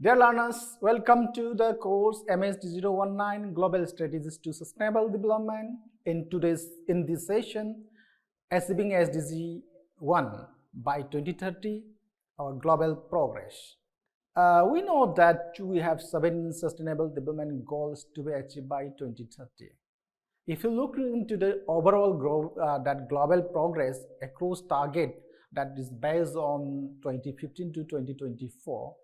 Dear learners, welcome to the course MSD-019 Global Strategies to Sustainable Development. In this session, achieving SDG-1 by 2030, our global progress. We know that we have 7 sustainable development goals to be achieved by 2030. If you look into the overall global progress across target that is based on 2015 to 2024,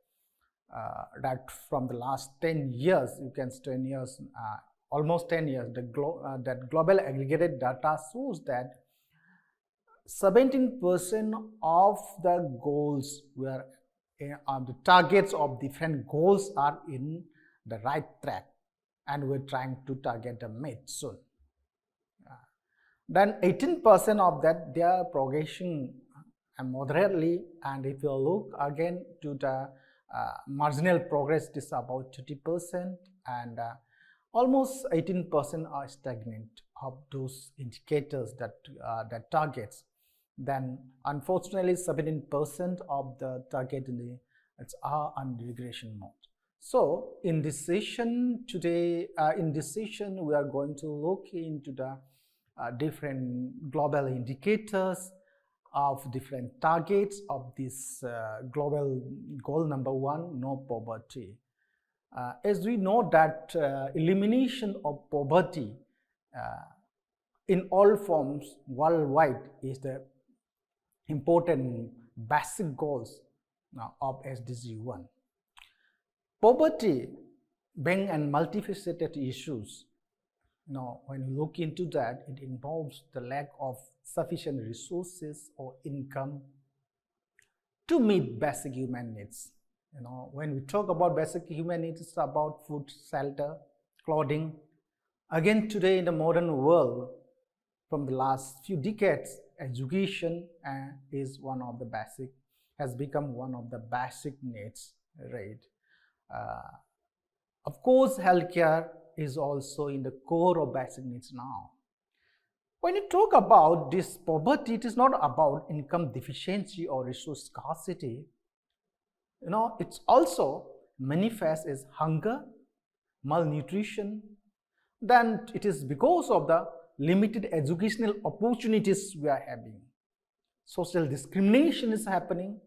that from the last 10 years, you can say 10 years, almost 10 years, that global aggregated data shows that 17% of the goals were the targets of different goals are in the right track, and we're trying to target the mid soon. Then 18% of that they are progressing moderately, and if you look again to the marginal progress, is about 30%, and almost 18% are stagnant of those indicators that targets. Then unfortunately 17% of the target are under regression mode. So in this session today, we are going to look into the different global indicators of different targets of this global goal number 1, no poverty. As we know that elimination of poverty in all forms worldwide is the important basic goals of SDG-1. Poverty being and multifaceted issues. When you look into that, it involves the lack of sufficient resources or income to meet basic human needs. When we talk about basic human needs, it's about food, shelter, clothing. Again, today in the modern world, from the last few decades, education has become one of the basic needs, right? Of course, healthcare is also in the core of basic needs now. When you talk about this poverty, it is not about income deficiency or resource scarcity. It's also manifests as hunger, malnutrition. Then it is because of the limited educational opportunities we are having. Social discrimination is happening,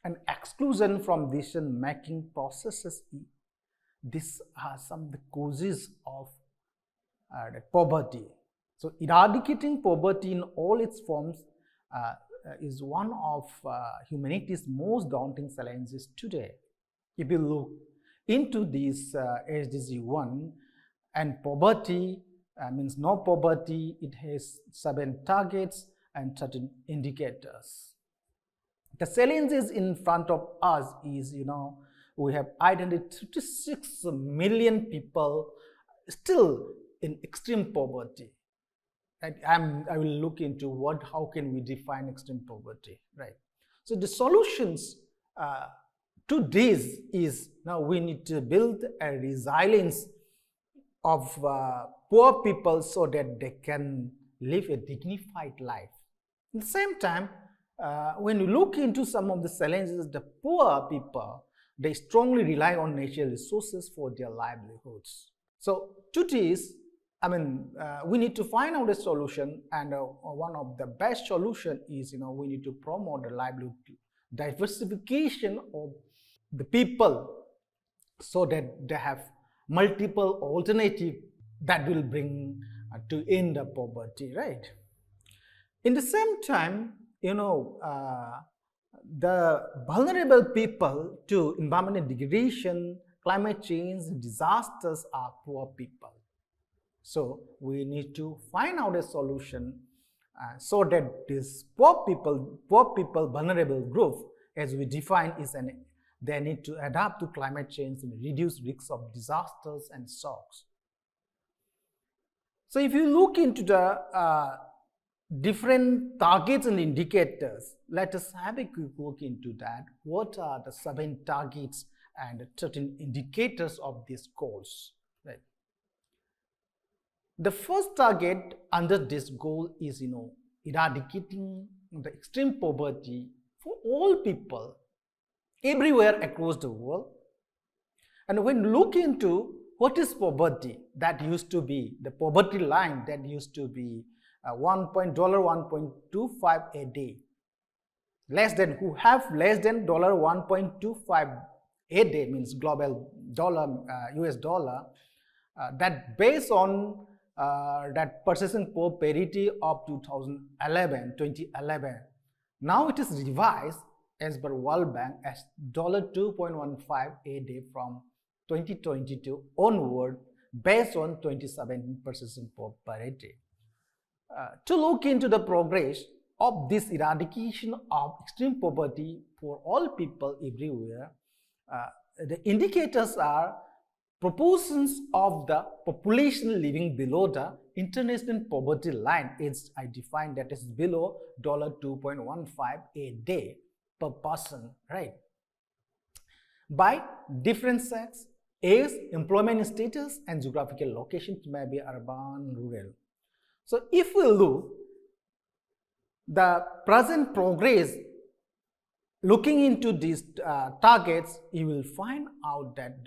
and exclusion from decision-making processes. These are some of the causes of the poverty. So eradicating poverty in all its forms is one of humanity's most daunting challenges today. If you look into this SDG-1 and poverty, means no poverty, it has 7 targets and 13 indicators. The challenges in front of us is, we have identified 36 million people still in extreme poverty. And I will look into how can we define extreme poverty, right? So the solutions to this is, now we need to build a resilience of poor people so that they can live a dignified life. At the same time, when you look into some of the challenges, the poor people, they strongly rely on natural resources for their livelihoods. So to this, we need to find out a solution, and one of the best solution is, we need to promote the livelihood diversification of the people so that they have multiple alternatives that will bring to end the poverty, right? In the same time, the vulnerable people to environmental degradation, climate change, disasters are poor people. So we need to find out a solution so that this poor people, vulnerable group, as we define, they need to adapt to climate change and reduce risks of disasters and shocks. So if you look into the different targets and indicators, let us have a quick look into that. What are the 7 targets and 13 indicators of these goals? Right. The first target under this goal is, eradicating the extreme poverty for all people everywhere across the world And when look into what is poverty, that used to be the poverty line, that used to be $1.25 a day. Less than, who have less than $1.25 a day, means global dollar, US dollar, that based on that purchasing power parity of 2011. Now it is revised as per World Bank as $2.15 a day from 2022 onward, based on 2017 purchasing power parity. To look into the progress of this eradication of extreme poverty for all people everywhere, the indicators are proportions of the population living below the international poverty line, is I define that is below $2.15 a day per person, right? By different sex, age, employment status, and geographical location, may be urban, rural. So if we look the present progress, looking into these targets, you will find out that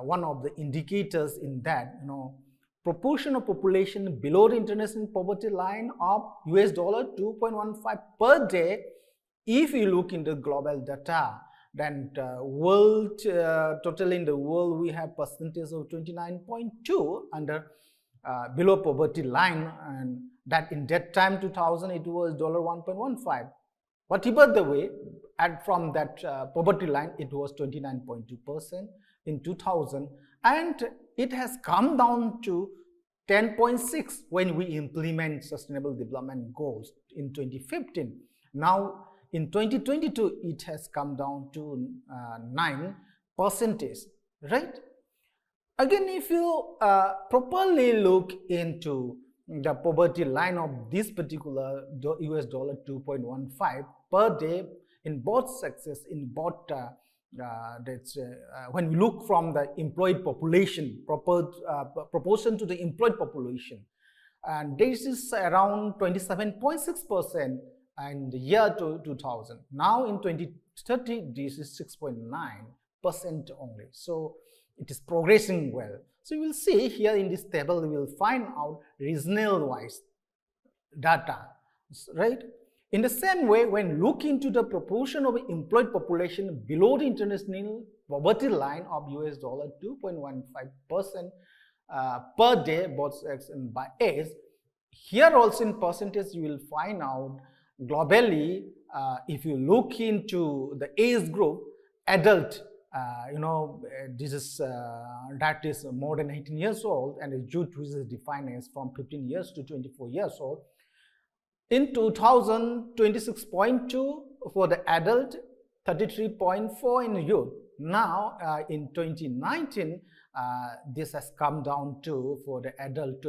one of the indicators in that, proportion of population below the international poverty line of US dollar 2.15 per day. If you look into global data, then world total in the world we have percentage of 29.2 under below poverty line, and that in that time 2000 it was $1.15. Whatever the way, and from that poverty line it was 29.2% in 2000, and it has come down to 10.6 when we implement sustainable development goals in 2015. Now in 2022 it has come down to 9%, right? Again, if you properly look into the poverty line of this particular US dollar 2.15 per day in both sexes, in both when we look from the employed population, proportion to the employed population, and this is around 27.6% in the year 2000. Now in 2030 this is 6.9% only. So it is progressing well. So you will see here in this table, you will find out regional wise data, right? In the same way, when look into the proportion of employed population below the international poverty line of US dollar 2.15% per day, both sex and by age, here also in percentage you will find out globally, if you look into the age group, adult, this is that is more than 18 years old, and the youth, which is defined as from 15 years to 24 years old. In 2000, 26.2 for the adult, 33.4 in youth. Now in 2019, this has come down to, for the adult,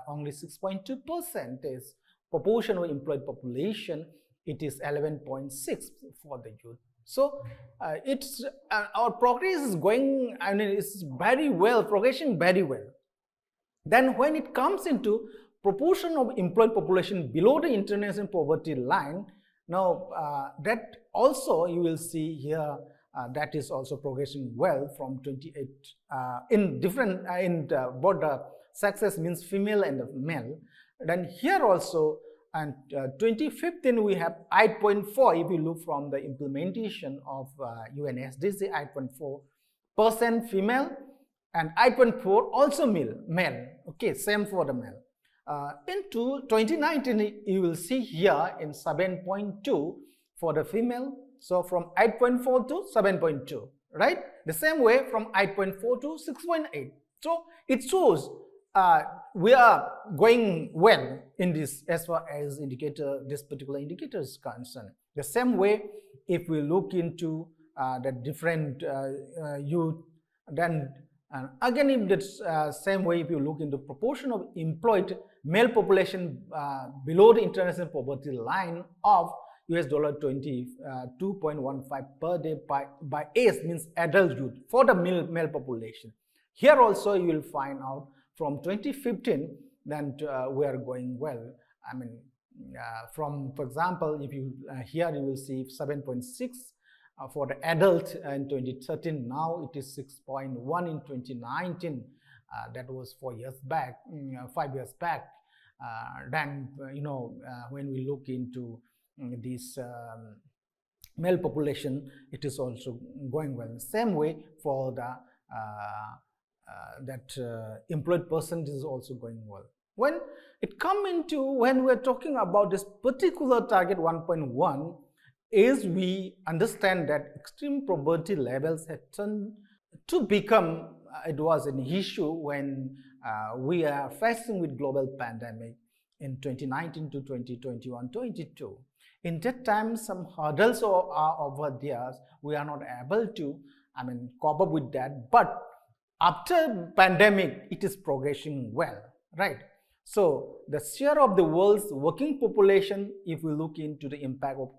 only 6.2% is proportion of employed population. It is 11.6 for the youth. So it's our progress is going, it's very well, progressing very well. Then when it comes into proportion of employed population below the international poverty line, now that also you will see here, that is also progressing well from 28 in different in both the sexes, means female and male. Then here also, and 2015 we have 8.4. if you look from the implementation of UN SDG, 8.4% female and 8.4 also male. Okay, same for the male. Into 2019 you will see here in 7.2 for the female. So from 8.4 to 7.2, right? The same way from 8.4 to 6.8. So it shows we are going well in this as far as indicator, this particular indicator is concerned. The same way, if we look into the different youth, then again in the same way, if you look into proportion of employed male population below the international poverty line of US dollar 22.15 per day by age, means adult youth, for the male population. Here also you will find out from 2015 then we are going well. From, for example, if you here you will see 7.6 for the adult in 2013. Now it is 6.1 in 2019. That was 4 years back, 5 years back. Then when we look into this male population, it is also going well. Same way for the employed percentage is also going well. When it comes into, when we're talking about this particular target 1.1, is we understand that extreme poverty levels had turned to become, it was an issue when we are facing with global pandemic in 2019 to 2021, 22. In that time, some hurdles are over there. We are not able to, cope up with that. But after pandemic, it is progressing well, right? So the share of the world's working population, if we look into the impact of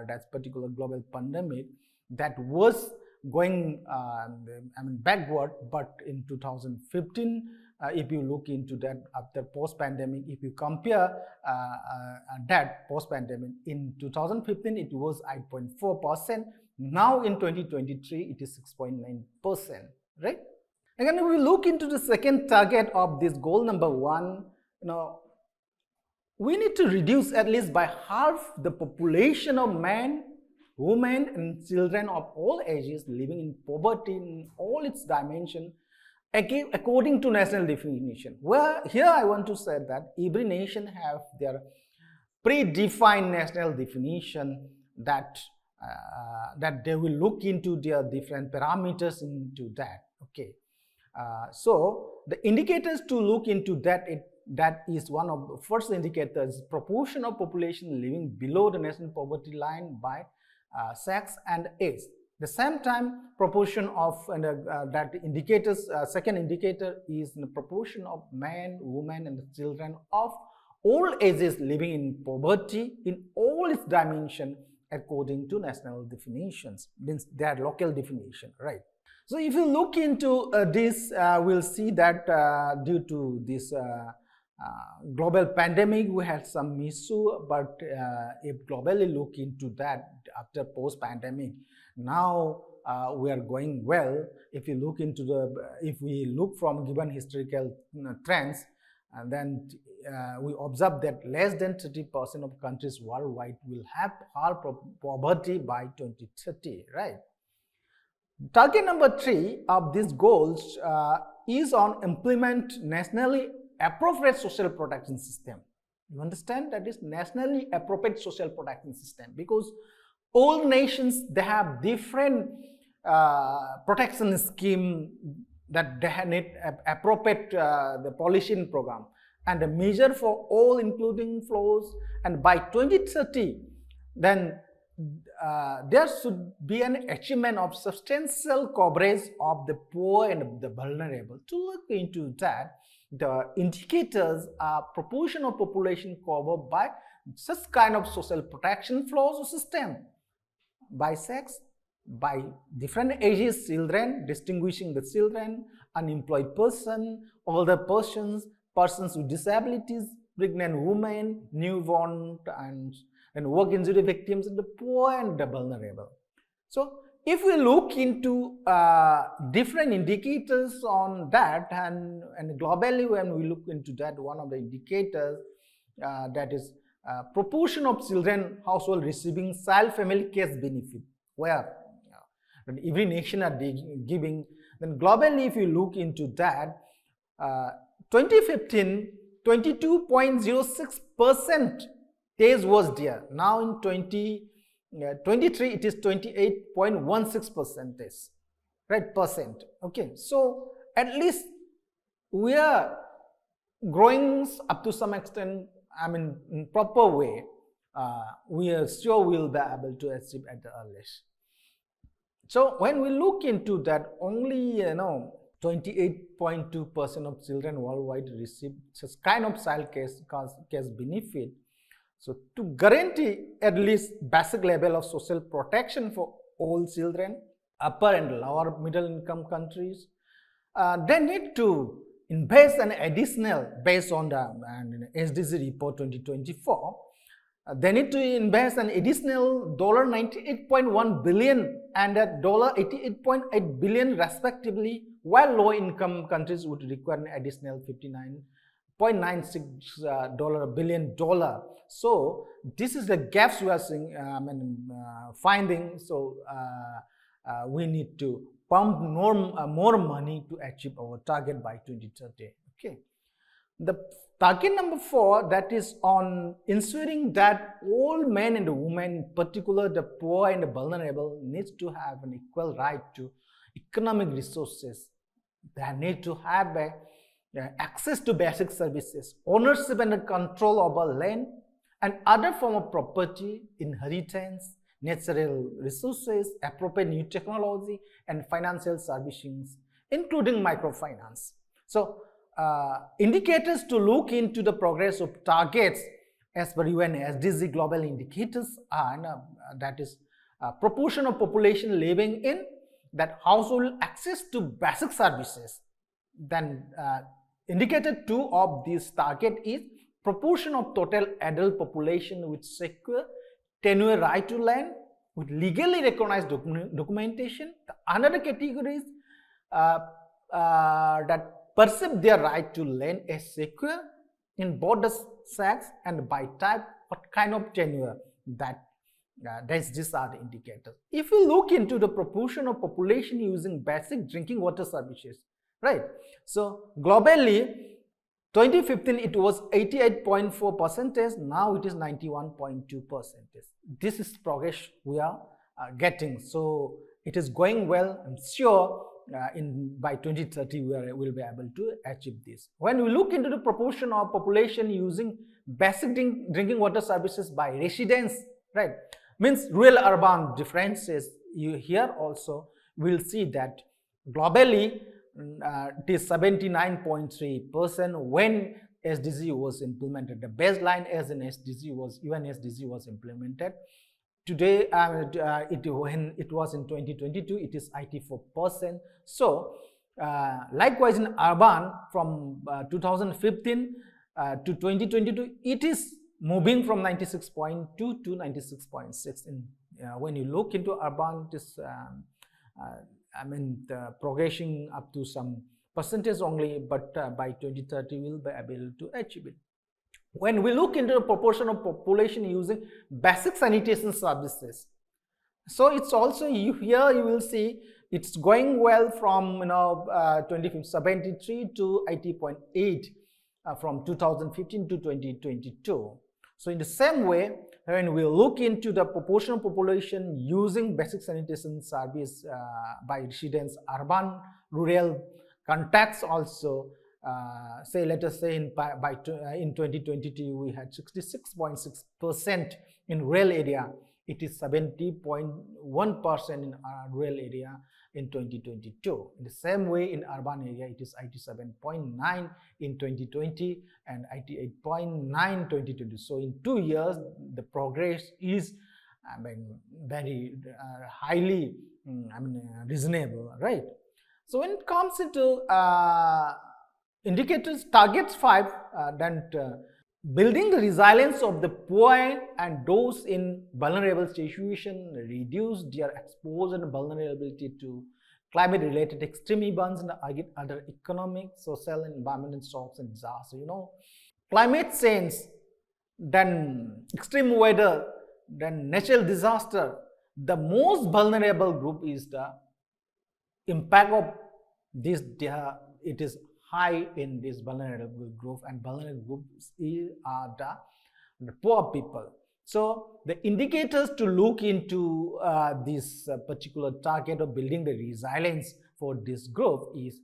that particular global pandemic, that was going backward. But in 2015, if you look into that after post-pandemic, if you compare that post-pandemic, in 2015 it was 8.4%. Now in 2023 it is 6.9%, right? Again, if we look into the second target of this goal number 1, we need to reduce at least by half the population of men, women, and children of all ages living in poverty in all its dimensions, according to national definition. Where here I want to say that every nation have their predefined national definition that they will look into their different parameters into that. Okay, so the indicators to look into that is one of the first indicators: proportion of population living below the national poverty line by sex and age. The same time, proportion of that indicators, second indicator is the proportion of men, women, and children of all ages living in poverty in all its dimensions according to national definitions, means their local definition, right? So if you look into this, we'll see that due to this global pandemic, we had some issue, but if globally look into that after post-pandemic, now we are going well. If you look into if we look from given historical trends, and then we observe that less than 30% of countries worldwide will have half poverty by 2030, right? Target number 3 of these goals is on implement nationally appropriate social protection system. You understand? That is nationally appropriate social protection system, because all nations, they have different protection scheme that they need appropriate the policy and program, and the measure for all including flows. And by 2030, then there should be an achievement of substantial coverage of the poor and the vulnerable. To look into that, the indicators are proportion of population covered by such kind of social protection flows or system, by sex, by different ages, children, distinguishing the children, unemployed person, older persons, persons with disabilities, pregnant women, newborn, and work injury victims, and the poor and the vulnerable. So if we look into different indicators on that, and globally when we look into that, one of the indicators that is proportion of children household receiving child family cash benefit, where every nation are giving. Then globally, if you look into that, 2015, 22.06% days was there. Now in 2023, it is 28.16%, right, percent. Okay, so at least we are growing up to some extent, in proper way. We are sure we'll be able to achieve at the earliest. So when we look into that, only 28.2% of children worldwide receive such kind of child cash benefit. So to guarantee at least basic level of social protection for all children, upper and lower middle income countries, they need to invest an additional, based on the SDG report 2024, They need to invest an additional $98.1 billion and $88.8 billion respectively, while low-income countries would require an additional $59.96 billion. So this is the gaps we are seeing, finding. So we need to pump more money to achieve our target by 2030. Okay. The target number 4, that is on ensuring that all men and women, in particular the poor and the vulnerable, needs to have an equal right to economic resources. They need to have access to basic services, ownership and control over land and other form of property, inheritance, natural resources, appropriate new technology, and financial services, including microfinance. So, indicators to look into the progress of targets as per UN SDG global indicators are that is proportion of population living in that household access to basic services. Then indicator 2 of this target is proportion of total adult population with secure tenure right to land with legally recognized documentation. Another category is that perceive their right to land as secure in both the sex and by type, what kind of tenure that these are the indicators. If you look into the proportion of population using basic drinking water services, right? So globally, 2015 it was 88.4%, now it is 91.2%. This is progress we are getting. So it is going well. I'm sure by 2030 we will be able to achieve this. When we look into the proportion of population using basic drinking water services by residents, right, means rural urban differences, you here also will see that globally it is 79.3% when SDG was implemented. The baseline as an SDG was UN SDG was implemented. Today, when it was in 2022, it is 84%. So, likewise in urban, from 2015 to 2022, it is moving from 96.2 to 96.6. When you look into urban, it is, progressing up to some percentage only, but by 2030, we will be able to achieve it. When we look into the proportion of population using basic sanitation services, so it's also here you will see it's going well from 73 to 80.8 from 2015 to 2022. So in the same way, when we look into the proportion of population using basic sanitation service by residents, urban, rural contacts also. Let us say in 2022 we had 66.6% in rural area. It is 70.1% in rural area in 2022. In the same way in urban area it is 87.9 in 2020 and 88.9 in 2020. So in 2 years the progress is very highly reasonable, right? So when it comes into indicators, targets 5, building the resilience of the poor and those in vulnerable situation, reduce their exposure and vulnerability to climate-related extreme events and other economic, social, and environmental shocks and disasters. Climate change, then extreme weather, then natural disaster. The most vulnerable group is the impact of this. It is high in this vulnerable group, and vulnerable groups are the poor people. So the indicators to look into this particular target of building the resilience for this group is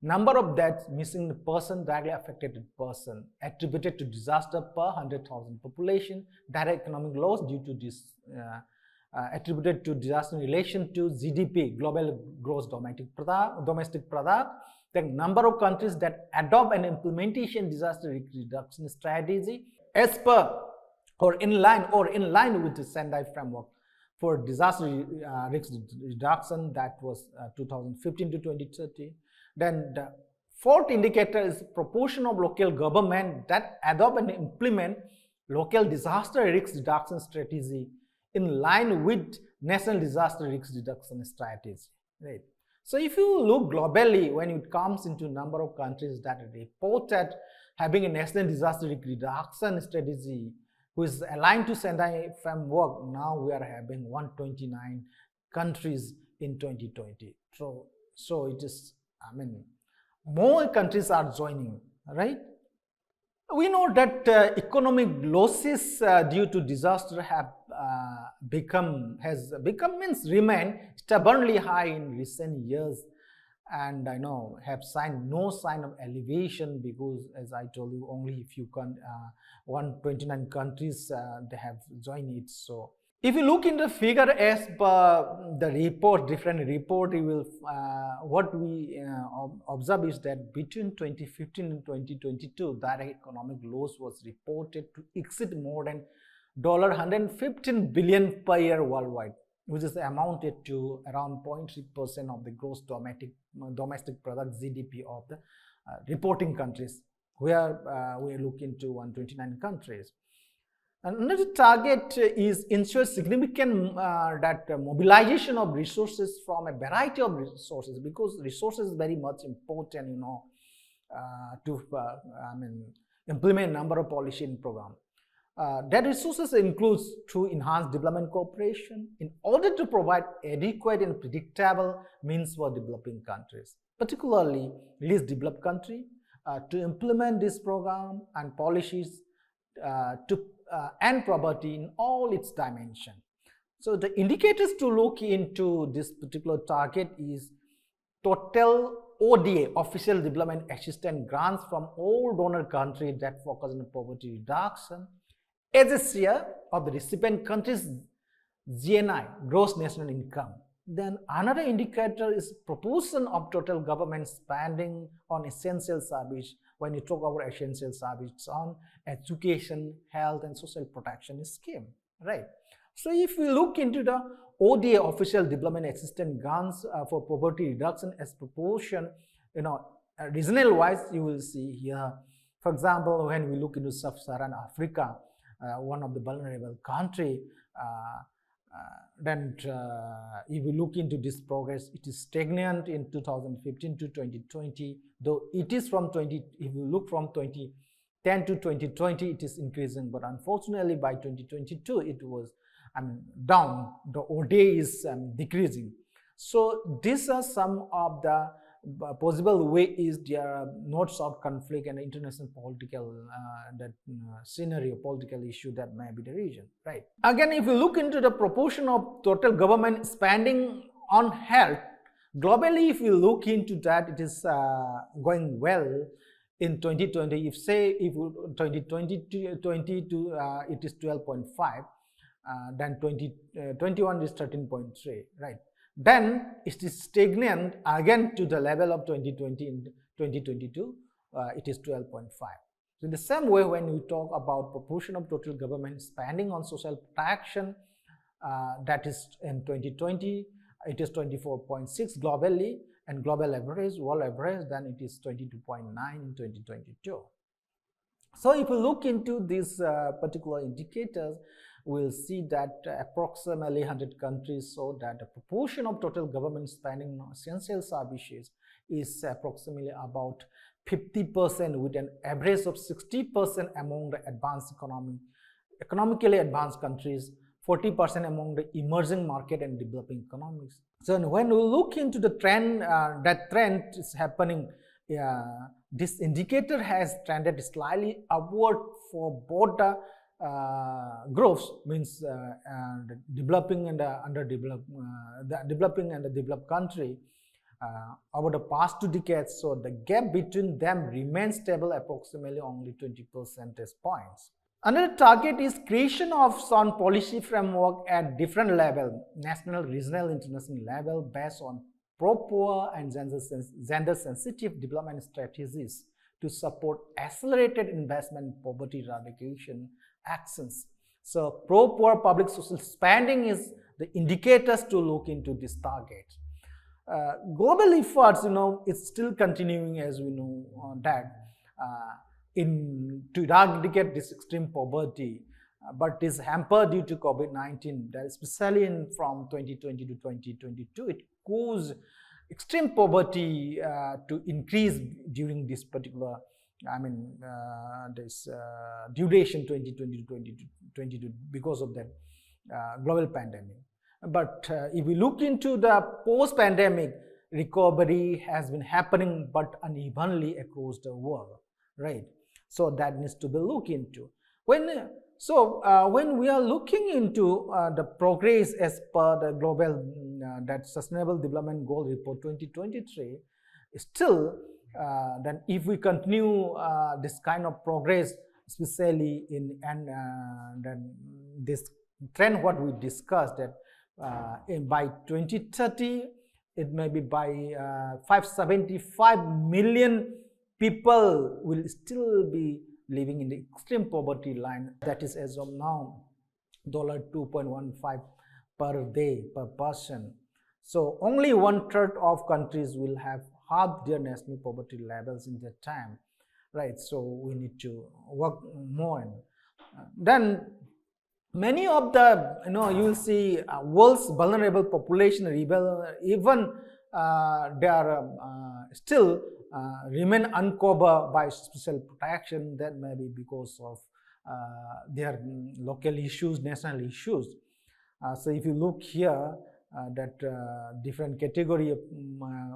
number of deaths, missing person, directly affected person attributed to disaster per 100,000 population, direct economic loss due to this attributed to disaster in relation to GDP, global gross domestic product. The number of countries that adopt an implementation disaster reduction strategy as per or in line with the Sendai framework for disaster risk reduction, that was 2015 to 2030. Then the fourth indicator is proportion of local government that adopt and implement local disaster risk reduction strategy in line with national disaster risk reduction strategy, right? So if you look globally, when it comes into number of countries that reported having a national disaster risk reduction strategy which is aligned to Sendai framework, now we are having 129 countries in 2020. So it is, I mean, more countries are joining, right? We know that economic losses due to disaster remain stubbornly high in recent years, and I know have no sign of elevation, because as I told you, only if you can 129 countries they have joined it. So if you look in the figure as per the report, different report, you will what we observe is that between 2015 and 2022, direct economic loss was reported to exceed more than $115 billion per year worldwide, which is amounted to around 0.3% of the gross domestic product (GDP) of the reporting countries, where we look into 129 countries. Another target is ensure significant mobilization of resources from a variety of resources, because resources is very much important, to implement a number of policy and program. That resources includes through enhanced development cooperation in order to provide adequate and predictable means for developing countries, particularly least developed country, to implement this program and policies to end poverty in all its dimensions. So the indicators to look into this particular target is total ODA, official development assistance grants from all donor countries that focus on poverty reduction as a share of the recipient countries' GNI, gross national income. Then another indicator is proportion of total government spending on essential service. When you talk about essential service on education, health, and social protection scheme, right? So if we look into the ODA, official development assistance grants for poverty reduction as proportion, regional wise, you will see here. For example, when we look into sub-Saharan Africa, one of the vulnerable country, then if we look into this progress, it is stagnant in 2015 to 2020, though it is if you look from 2010 to 2020, it is increasing, but unfortunately by 2022, it was down. The ODA is decreasing. So these are some of the possible ways there are nodes of conflict and international political scenario, political issue that may be the region, right? Again, if you look into the proportion of total government spending on health, globally, if you look into that, it is going well in 2020. If 2020 it is 12.5, then 2021 is 13.3, right? Then it is stagnant again to the level of 2020 and 2022, it is 12.5. So in the same way, when we talk about proportion of total government spending on social protection, that is in 2020, it is 24.6 globally, and global average, world average, then it is 22.9 in 2022. So if we look into these particular indicators, we'll see that approximately 100 countries show that the proportion of total government spending on essential services is approximately about 50%, with an average of 60% among the economically advanced countries, 40% among the emerging market and developing economies. So when we look into the trend, that trend is happening. This indicator has trended slightly upward for both the groups, means the developing and the underdeveloped, the developing and the developed country over the past 2 decades. So the gap between them remains stable, approximately only 20 percentage points. Another target is creation of sound policy framework at different level, national, regional, international level, based on pro-poor and gender-sensitive development strategies to support accelerated investment in poverty eradication actions. So pro-poor public social spending is the indicators to look into this target. Global efforts, it's still continuing, as we know that. to eradicate this extreme poverty, but is hampered due to COVID-19, especially from 2020 to 2022. It caused extreme poverty to increase during this particular, this duration 2020 to 2022 because of that global pandemic. But if we look into the post-pandemic, recovery has been happening but unevenly across the world, right? So that needs to be looked into. When we are looking into the progress as per the global that Sustainable Development Goal Report 2023, still then if we continue this kind of progress, especially in then this trend what we discussed, that by 2030 it may be by 575 million people will still be living in the extreme poverty line. That is as of now $2.15 per day per person. So only 1/3 of countries will have half their national poverty levels in that time, right? So we need to work more. Then many of the, you will see world's vulnerable population even they are still remain uncovered by special protection. That may be because of their local issues, national issues. So if you look here, that different category,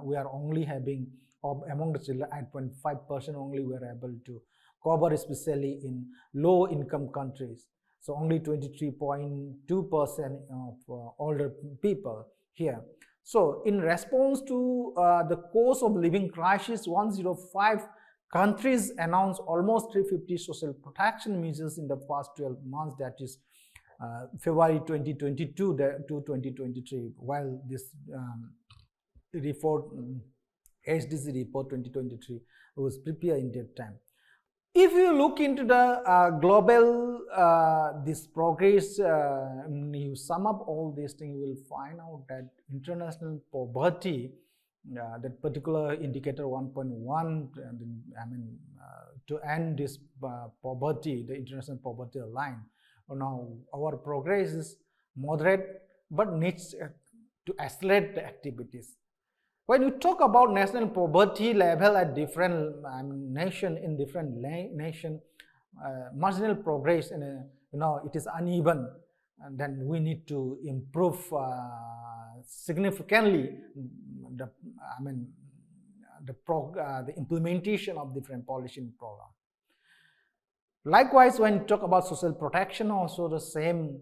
we are only having among the children 8.5% only we are able to cover, especially in low income countries. So only 23.2% of older people here. So in response to the cost of living crisis, 105 countries announced almost 350 social protection measures in the past 12 months, that is February 2022 to 2023, while this report, SDG report 2023, was prepared in that time. If you look into the global this progress, you sum up all these things, you will find out that international poverty, that particular indicator 1.1, to end this poverty, the international poverty line. Now our progress is moderate but needs to accelerate the activities. When you talk about national poverty level at different nation, in different nation, marginal progress, and it is uneven, and then we need to improve significantly the implementation of different policy programs. Likewise, when you talk about social protection, also the same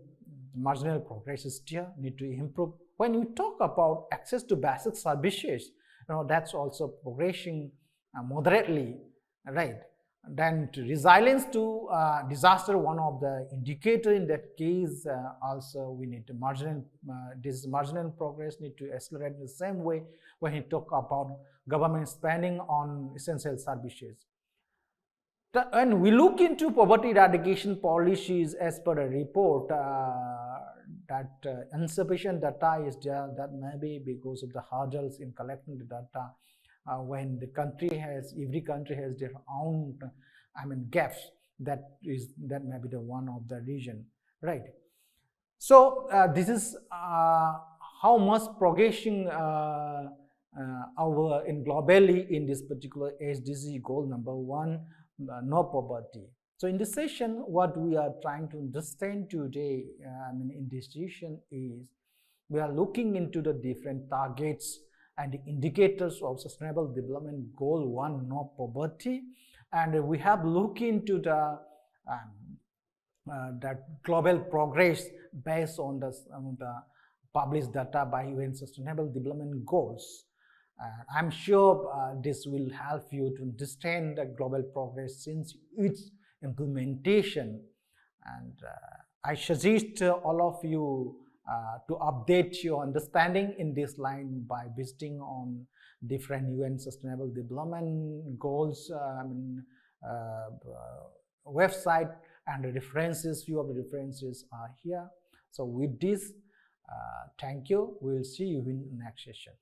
marginal progress is still need to improve. When you talk about access to basic services, that's also progressing moderately, right? Then to resilience to disaster, one of the indicator in that case, also we need to this marginal progress need to accelerate in the same way when you talk about government spending on essential services. When we look into poverty eradication policies as per the report, that insufficient data is there. That may be because of the hurdles in collecting the data. When the every country has their own, gaps. That may be the one of the region, right? So this is how much progression in globally in this particular SDG goal number 1. No poverty. So in this session, what we are trying to understand today, in this session, is we are looking into the different targets and the indicators of Sustainable Development Goal 1, no poverty, and we have looked into the that global progress based on the published data by UN Sustainable Development Goals. I'm sure this will help you to understand the global progress since its implementation, and I suggest all of you to update your understanding in this line by visiting on different UN Sustainable Development Goals website, and the references, few of the references are here. So with this, thank you. We'll see you in the next session.